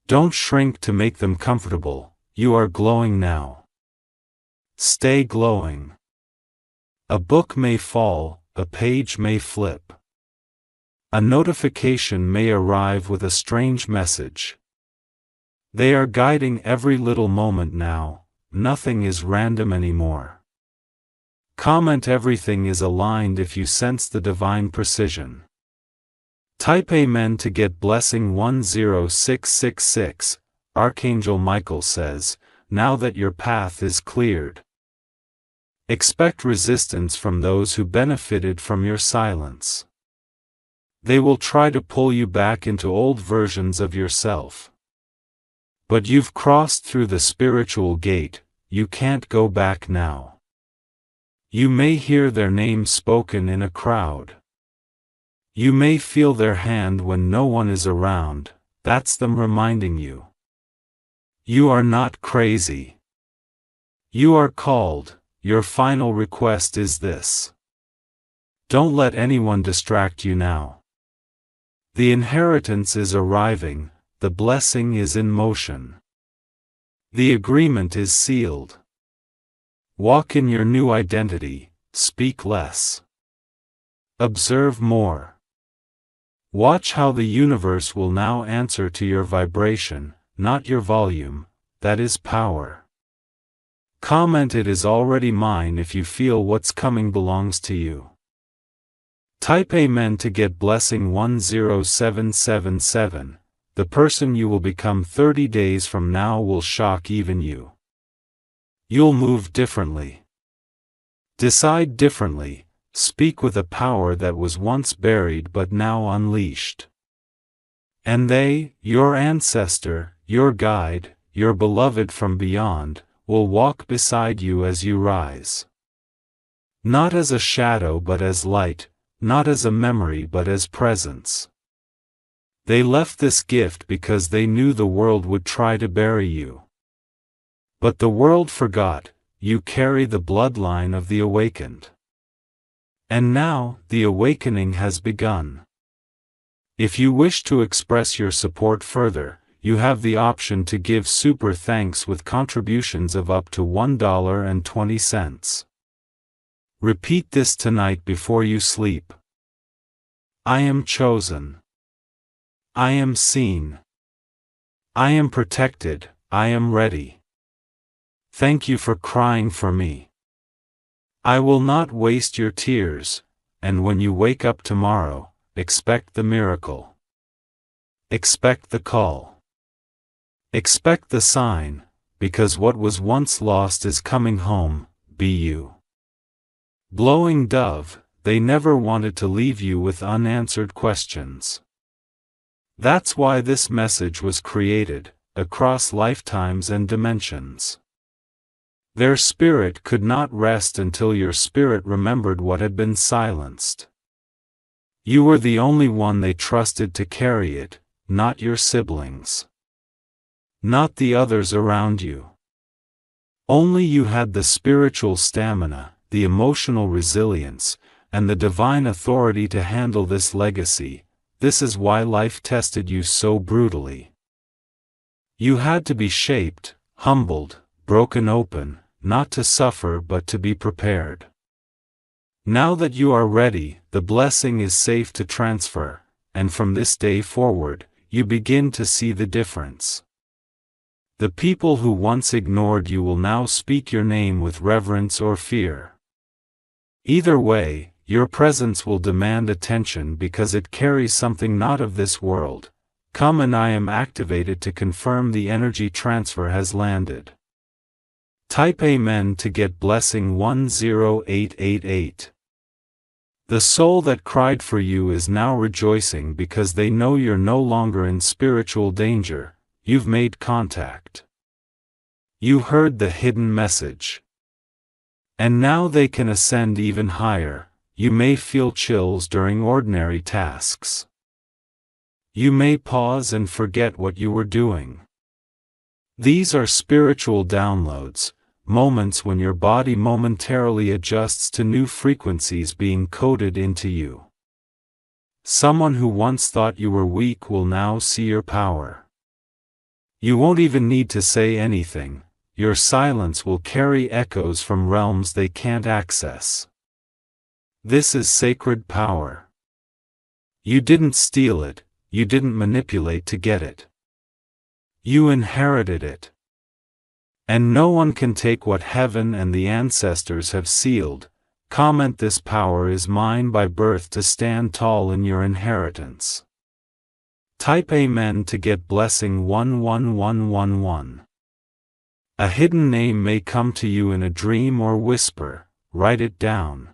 Don't shrink to make them comfortable. You are glowing now. Stay glowing. A book may fall, a page may flip. A notification may arrive with a strange message. They are guiding every little moment now. Nothing is random anymore. Comment everything is aligned if you sense the divine precision. Type Amen to get blessing 10666. Archangel Michael says, now that your path is cleared, expect resistance from those who benefited from your silence. They will try to pull you back into old versions of yourself. But you've crossed through the spiritual gate, you can't go back now. You may hear their name spoken in a crowd. You may feel their hand when no one is around, that's them reminding you. You are not crazy. You are called, your final request is this. Don't let anyone distract you now. The inheritance is arriving, the blessing is in motion. The agreement is sealed. Walk in your new identity, speak less. Observe more. Watch how the universe will now answer to your vibration, not your volume, that is power. Comment it is already mine if you feel what's coming belongs to you. Type Amen to get blessing 10777. The person you will become 30 days from now will shock even you. You'll move differently. Decide differently, speak with a power that was once buried but now unleashed. And they, your ancestor, your guide, your beloved from beyond, will walk beside you as you rise. Not as a shadow but as light, not as a memory but as presence. They left this gift because they knew the world would try to bury you. But the world forgot, you carry the bloodline of the awakened. And now, the awakening has begun. If you wish to express your support further, you have the option to give super thanks with contributions of up to $1.20. Repeat this tonight before you sleep. I am chosen. I am seen. I am protected, I am ready. Thank you for crying for me. I will not waste your tears, and when you wake up tomorrow, expect the miracle. Expect the call. Expect the sign, because what was once lost is coming home, be you. Blowing dove, they never wanted to leave you with unanswered questions. That's why this message was created, across lifetimes and dimensions. Their spirit could not rest until your spirit remembered what had been silenced. You were the only one they trusted to carry it, not your siblings. Not the others around you. Only you had the spiritual stamina, the emotional resilience, and the divine authority to handle this legacy. This is why life tested you so brutally. You had to be shaped, humbled, broken open, not to suffer but to be prepared. Now that you are ready, the blessing is safe to transfer, and from this day forward, you begin to see the difference. The people who once ignored you will now speak your name with reverence or fear. Either way, your presence will demand attention because it carries something not of this world. Come and I am activated to confirm the energy transfer has landed. Type Amen to get blessing 10888. The soul that cried for you is now rejoicing because they know you're no longer in spiritual danger, you've made contact. You heard the hidden message. And now they can ascend even higher. You may feel chills during ordinary tasks. You may pause and forget what you were doing. These are spiritual downloads, moments when your body momentarily adjusts to new frequencies being coded into you. Someone who once thought you were weak will now see your power. You won't even need to say anything, your silence will carry echoes from realms they can't access. This is sacred power. You didn't steal it, you didn't manipulate to get it. You inherited it. And no one can take what heaven and the ancestors have sealed, Comment: this power is mine by birth to stand tall in your inheritance. Type Amen to get blessing 11111. A hidden name may come to you in a dream or whisper. Write it down.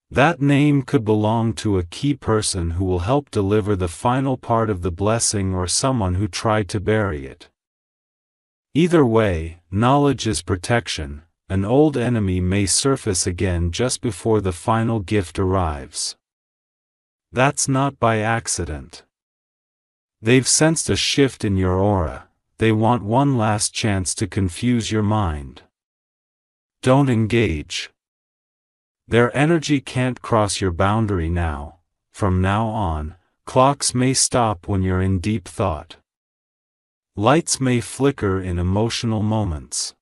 That name could belong to a key person who will help deliver the final part of the blessing, or someone who tried to bury it. Either way, knowledge is protection. An old enemy may surface again just before the final gift arrives. That's not by accident. They've sensed a shift in your aura. They want one last chance to confuse your mind. Don't engage. Their energy can't cross your boundary now. From now on, clocks may stop when you're in deep thought. Lights may flicker in emotional moments.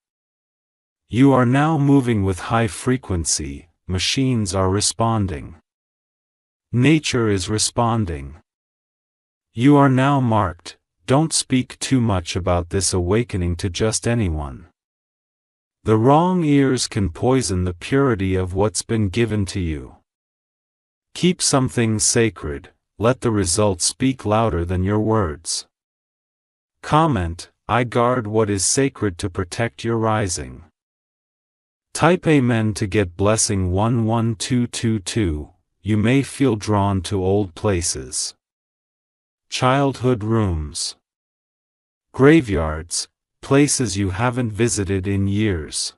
You are now moving with high frequency. Machines are responding. Nature is responding. You are now marked. Don't speak too much about this awakening to just anyone. The wrong ears can poison the purity of what's been given to you. Keep some things sacred. Let the results speak louder than your words. Comment: I guard what is sacred to protect your rising. Type Amen to get blessing 11222. You may feel drawn to old places. Childhood rooms. Graveyards, places you haven't visited in years.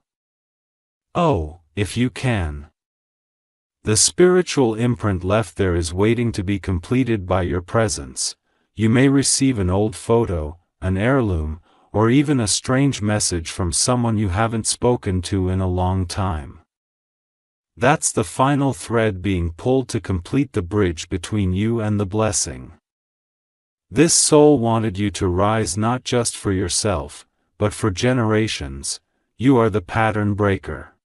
Oh, if you can. The spiritual imprint left there is waiting to be completed by your presence. You may receive an old photo, an heirloom, or even a strange message from someone you haven't spoken to in a long time. That's the final thread being pulled to complete the bridge between you and the blessing. This soul wanted you to rise not just for yourself, but for generations. You are the pattern breaker.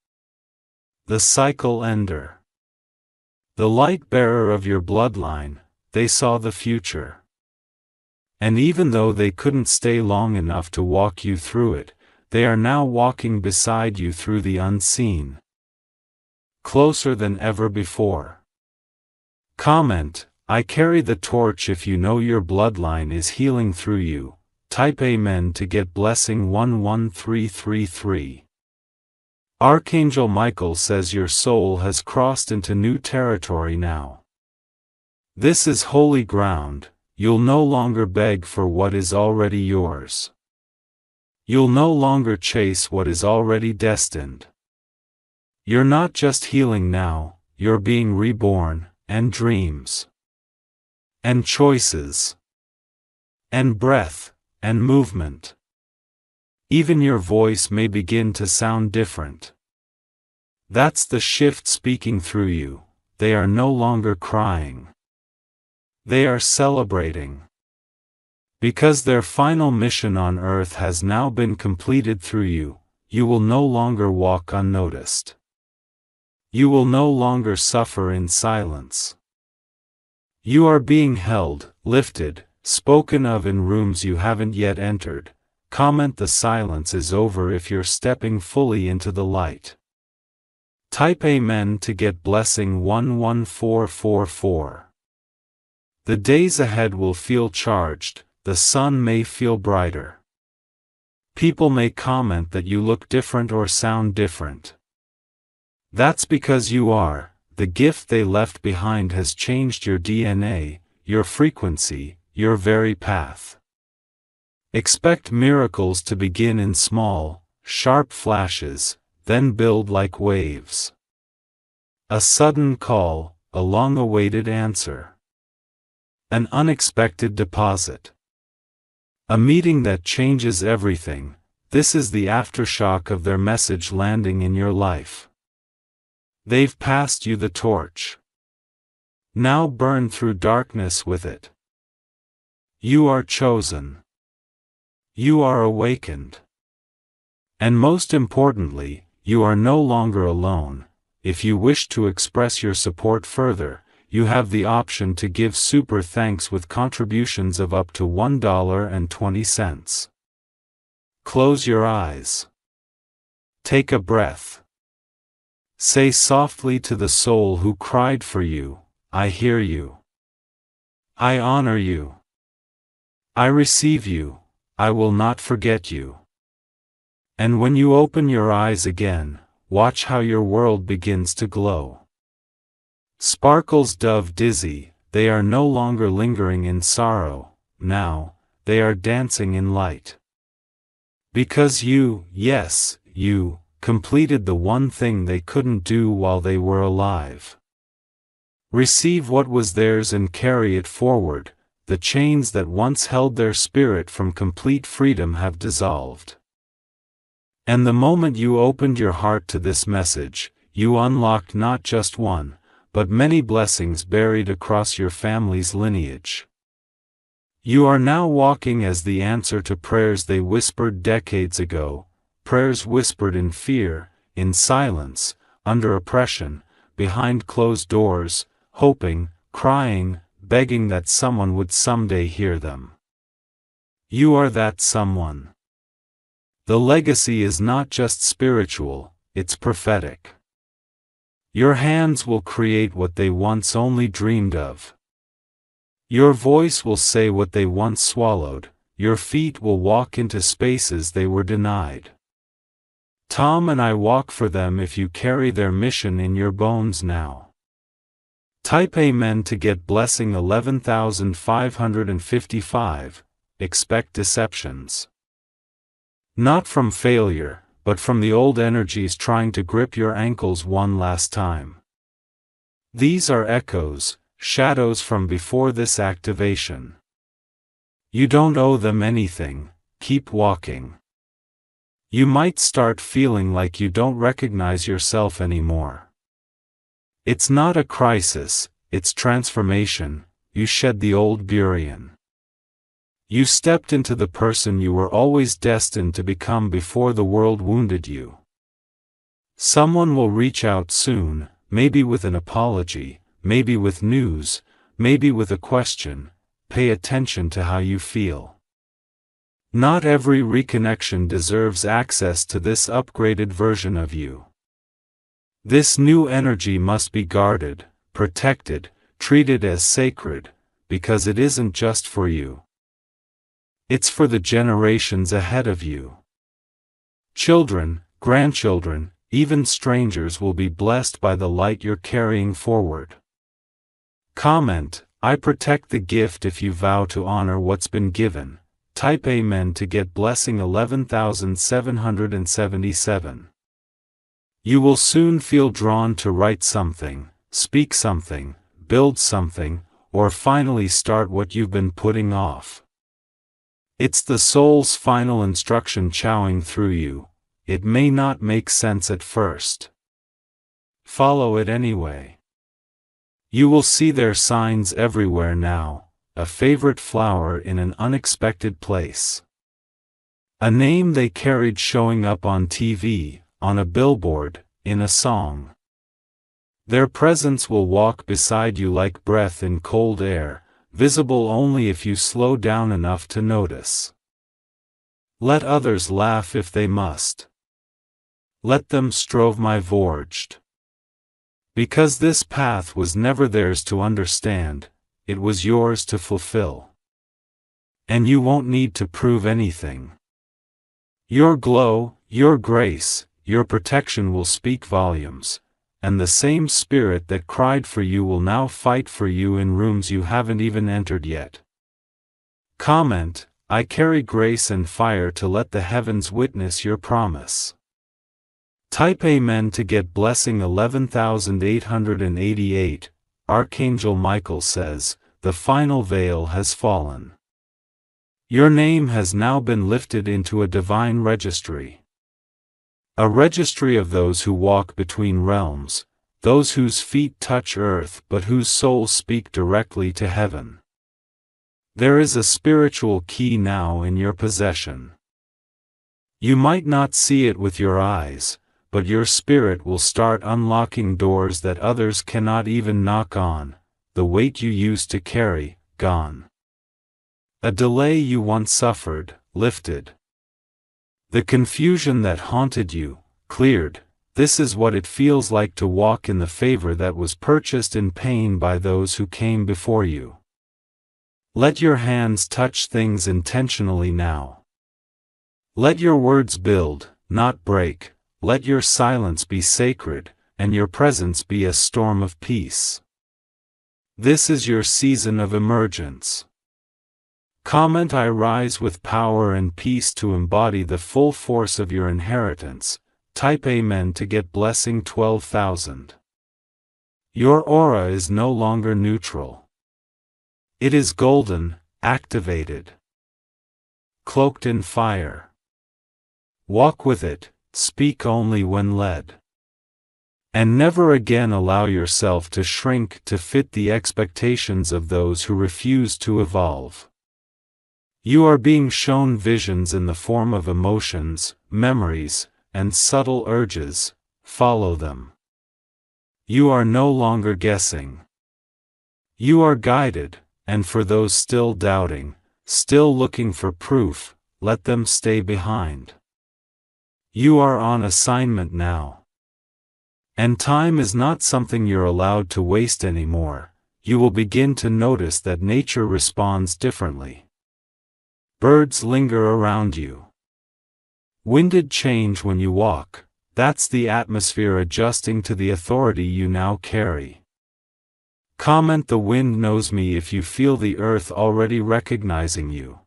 The cycle ender. The light bearer of your bloodline. They saw the future. And even though they couldn't stay long enough to walk you through it, they are now walking beside you through the unseen. Closer than ever before. Comment: I carry the torch. If you know your bloodline is healing through you, type Amen to get blessing 11333. Archangel Michael says your soul has crossed into new territory now. This is holy ground. You'll no longer beg for what is already yours. You'll no longer chase what is already destined. You're not just healing now, you're being reborn, and dreams, and choices, and breath, and movement. Even your voice may begin to sound different. That's the shift speaking through you. They are no longer crying. They are celebrating. Because their final mission on earth has now been completed through you, you will no longer walk unnoticed. You will no longer suffer in silence. You are being held, lifted, spoken of in rooms you haven't yet entered. Comment: the silence is over if you're stepping fully into the light. Type Amen to get blessing 11444. The days ahead will feel charged. The sun may feel brighter. People may comment that you look different or sound different. That's because you are. The gift they left behind has changed your DNA, your frequency, your very path. Expect miracles to begin in small, sharp flashes, then build like waves. A sudden call, a long-awaited answer. An unexpected deposit. A meeting that changes everything. This is the aftershock of their message landing in your life. They've passed you the torch. Now burn through darkness with it. You are chosen. You are awakened. And most importantly, you are no longer alone. If you wish to express your support further, you have the option to give super thanks with contributions of up to $1.20. Close your eyes. Take a breath. Say softly to the soul who cried for you, I hear you. I honor you. I receive you, I will not forget you. And when you open your eyes again, watch how your world begins to glow. Sparkles dove dizzy, they are no longer lingering in sorrow, now, they are dancing in light. Because you, yes, you, completed the one thing they couldn't do while they were alive. Receive what was theirs and carry it forward. The chains that once held their spirit from complete freedom have dissolved. And the moment you opened your heart to this message, you unlocked not just one, but many blessings buried across your family's lineage. You are now walking as the answer to prayers they whispered decades ago, prayers whispered in fear, in silence, under oppression, behind closed doors, hoping, crying, begging that someone would someday hear them. You are that someone. The legacy is not just spiritual, it's prophetic. Your hands will create what they once only dreamed of. Your voice will say what they once swallowed, your feet will walk into spaces they were denied. Tom and I walk for them if you carry their mission in your bones now. Type Amen to get blessing 11,555. Expect deceptions. Not from failure, but from the old energies trying to grip your ankles one last time. These are echoes, shadows from before this activation. You don't owe them anything, keep walking. You might start feeling like you don't recognize yourself anymore. It's not a crisis, it's transformation. You shed the old Burian. You stepped into the person you were always destined to become before the world wounded you. Someone will reach out soon, maybe with an apology, maybe with news, maybe with a question. Pay attention to how you feel. Not every reconnection deserves access to this upgraded version of you. This new energy must be guarded, protected, treated as sacred, because it isn't just for you. It's for the generations ahead of you. Children, grandchildren, even strangers will be blessed by the light you're carrying forward. Comment, I protect the gift if you vow to honor what's been given. Type Amen to get blessing 11,777. You will soon feel drawn to write something, speak something, build something, or finally start what you've been putting off. It's the soul's final instruction chowing through you. It may not make sense at first. Follow it anyway. You will see their signs everywhere now, a favorite flower in an unexpected place. A name they carried showing up on TV, on a billboard, in a song. Their presence will walk beside you like breath in cold air, visible only if you slow down enough to notice. Let others laugh if they must. Let them strove my vorged. Because this path was never theirs to understand, it was yours to fulfill. And you won't need to prove anything. Your glow, your grace, your protection will speak volumes, and the same spirit that cried for you will now fight for you in rooms you haven't even entered yet. Comment, I carry grace and fire to let the heavens witness your promise. Type Amen to get blessing 11,888. Archangel Michael says, the final veil has fallen. Your name has now been lifted into a divine registry. A registry of those who walk between realms, those whose feet touch earth but whose souls speak directly to heaven. There is a spiritual key now in your possession. You might not see it with your eyes, but your spirit will start unlocking doors that others cannot even knock on. The weight you used to carry, gone. A delay you once suffered, lifted. The confusion that haunted you, cleared. this is what it feels like to walk in the favor that was purchased in pain by those who came before you. Let your hands touch things intentionally now. Let your words build, not break. Let your silence be sacred, and your presence be a storm of peace. This is your season of emergence. Comment: I rise with power and peace to embody the full force of your inheritance. Type Amen to get blessing 12,000. Your aura is no longer neutral. It is golden, activated, cloaked in fire. Walk with it, speak only when led. And never again allow yourself to shrink to fit the expectations of those who refuse to evolve. You are being shown visions in the form of emotions, memories, and subtle urges. Follow them. You are no longer guessing. You are guided, and for those still doubting, still looking for proof, let them stay behind. You are on assignment now. And time is not something you're allowed to waste anymore. You will begin to notice that nature responds differently. Birds linger around you. Winded change when you walk. That's the atmosphere adjusting to the authority you now carry. Comment: the wind knows me if you feel the earth already recognizing you.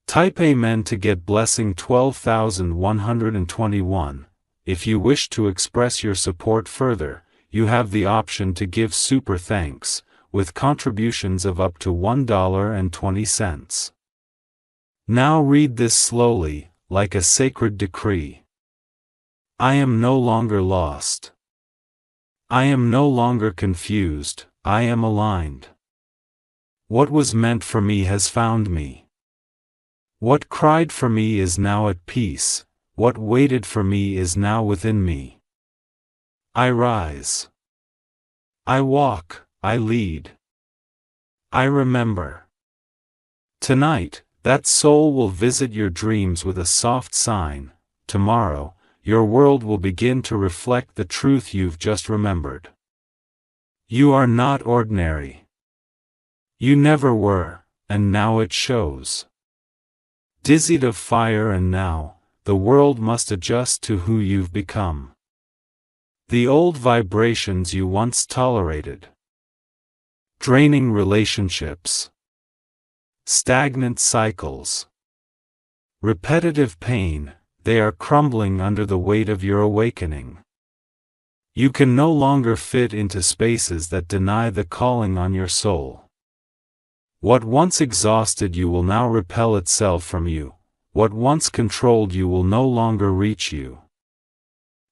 Type Amen to get blessing 12,121. If you wish to express your support further, you have the option to give super thanks, with contributions of up to $1.20. Now read this slowly, like a sacred decree. I am no longer lost. I am no longer confused, I am aligned. What was meant for me has found me. What cried for me is now at peace, what waited for me is now within me. I rise. I walk, I lead. I remember. Tonight, that soul will visit your dreams with a soft sign. Tomorrow, your world will begin to reflect the truth you've just remembered. You are not ordinary. You never were, and now it shows. Dizzied of fire, and now, the world must adjust to who you've become. The old vibrations you once tolerated. Draining relationships. Stagnant cycles. Repetitive pain, they are crumbling under the weight of your awakening. You can no longer fit into spaces that deny the calling on your soul. What once exhausted you will now repel itself from you. What once controlled you will no longer reach you.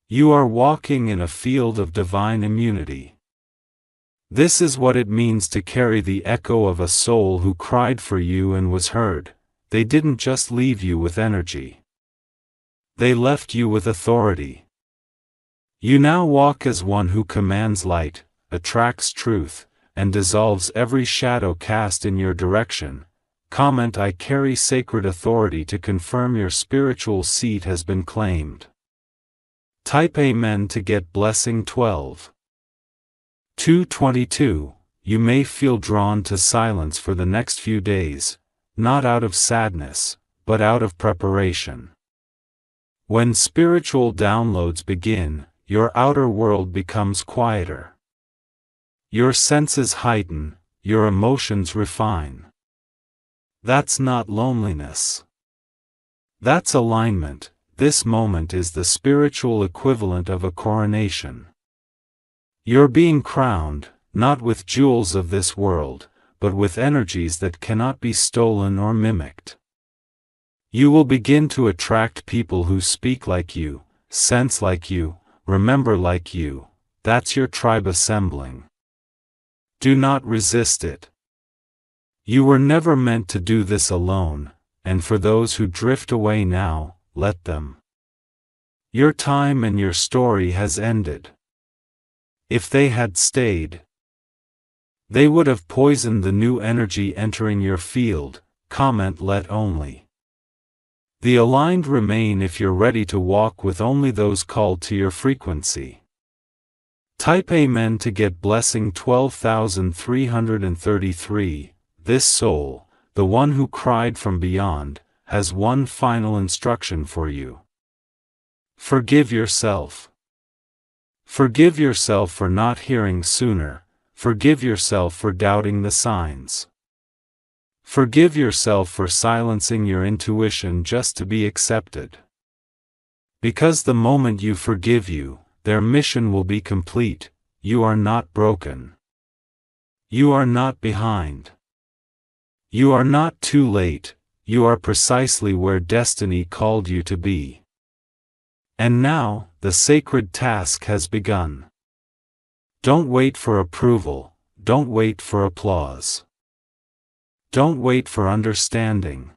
You are walking in a field of divine immunity. This is what it means to carry the echo of a soul who cried for you and was heard. They didn't just leave you with energy. They left you with authority. You now walk as one who commands light, attracts truth, and dissolves every shadow cast in your direction. Comment: I carry sacred authority to confirm your spiritual seat has been claimed. Type Amen to get blessing 12,222. You may feel drawn to silence for the next few days, not out of sadness, but out of preparation. When spiritual downloads begin, your outer world becomes quieter. Your senses heighten, your emotions refine. That's not loneliness. That's alignment. This moment is the spiritual equivalent of a coronation. You're being crowned, not with jewels of this world, but with energies that cannot be stolen or mimicked. You will begin to attract people who speak like you, sense like you, remember like you. That's your tribe assembling. Do not resist it. You were never meant to do this alone, and for those who drift away now, let them. Your time and your story has ended. If they had stayed, they would have poisoned the new energy entering your field. Comment: let only The aligned remain if you're ready to walk with only those called to your frequency. Type Amen to get blessing 12,333. This soul, the one who cried from beyond, has one final instruction for you. Forgive yourself. Forgive yourself for not hearing sooner. Forgive yourself for doubting the signs. Forgive yourself for silencing your intuition just to be accepted. Because the moment you forgive you, their mission will be complete. You are not broken. You are not behind. You are not too late. You are precisely where destiny called you to be. And now, the sacred task has begun. Don't wait for approval. Don't wait for applause. Don't wait for understanding.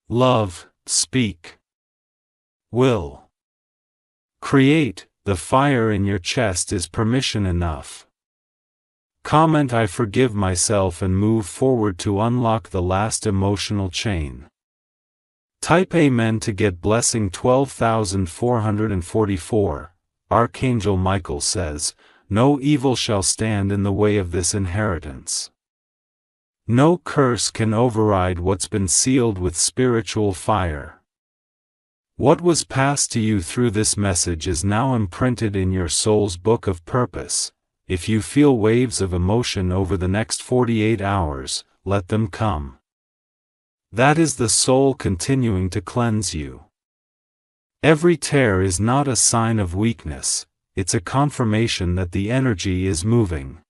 Love, speak. Will. Create. The fire in your chest is permission enough. Comment I forgive myself and move forward to unlock the last emotional chain. Type Amen to get blessing 12,444. Archangel Michael says, no evil shall stand in the way of this inheritance. No curse can override what's been sealed with spiritual fire. What was passed to you through this message is now imprinted in your soul's book of purpose. If you feel waves of emotion over the next 48 hours, let them come. That is the soul continuing to cleanse you. Every tear is not a sign of weakness, it's a confirmation that the energy is moving.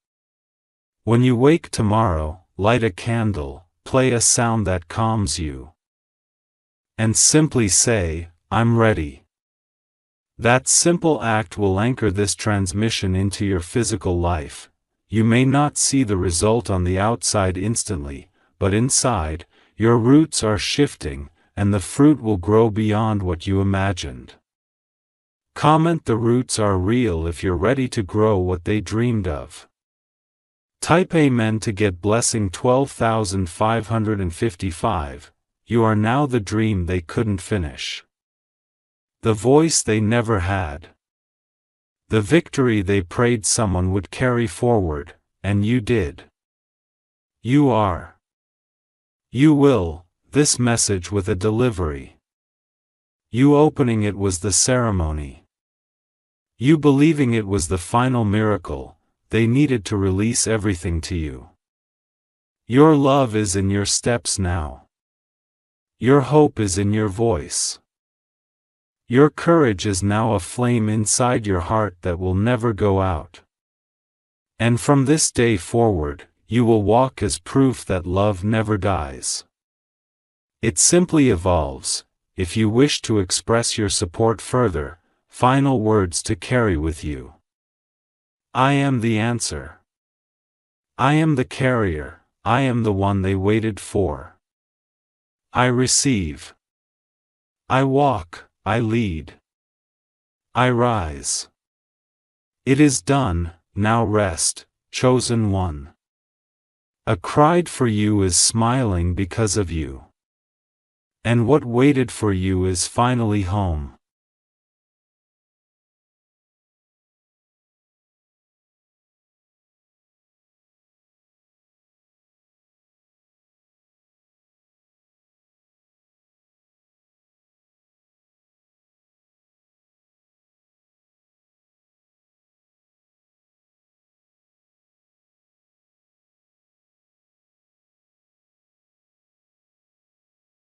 When you wake tomorrow, light a candle, play a sound that calms you. And simply say, I'm ready. That simple act will anchor this transmission into your physical life. You may not see the result on the outside instantly, but inside, your roots are shifting, and the fruit will grow beyond what you imagined. Comment the roots are real if you're ready to grow what they dreamed of. Type Amen to get blessing 12,555. You are now the dream they couldn't finish. The voice they never had. The victory they prayed someone would carry forward, and you did. You are. You will, this message with a delivery. You opening it was the ceremony. You believing it was the final miracle. They needed to release everything to you. Your love is in your steps now. Your hope is in your voice. Your courage is now a flame inside your heart that will never go out. And from this day forward, you will walk as proof that love never dies. It simply evolves. If you wish to express your support further, final words to carry with you. I am the answer. I am the carrier. I am the one they waited for. I receive. I walk. I lead. I rise. It is done, now rest, chosen one. A cried for you is smiling because of you. And what waited for you is finally home.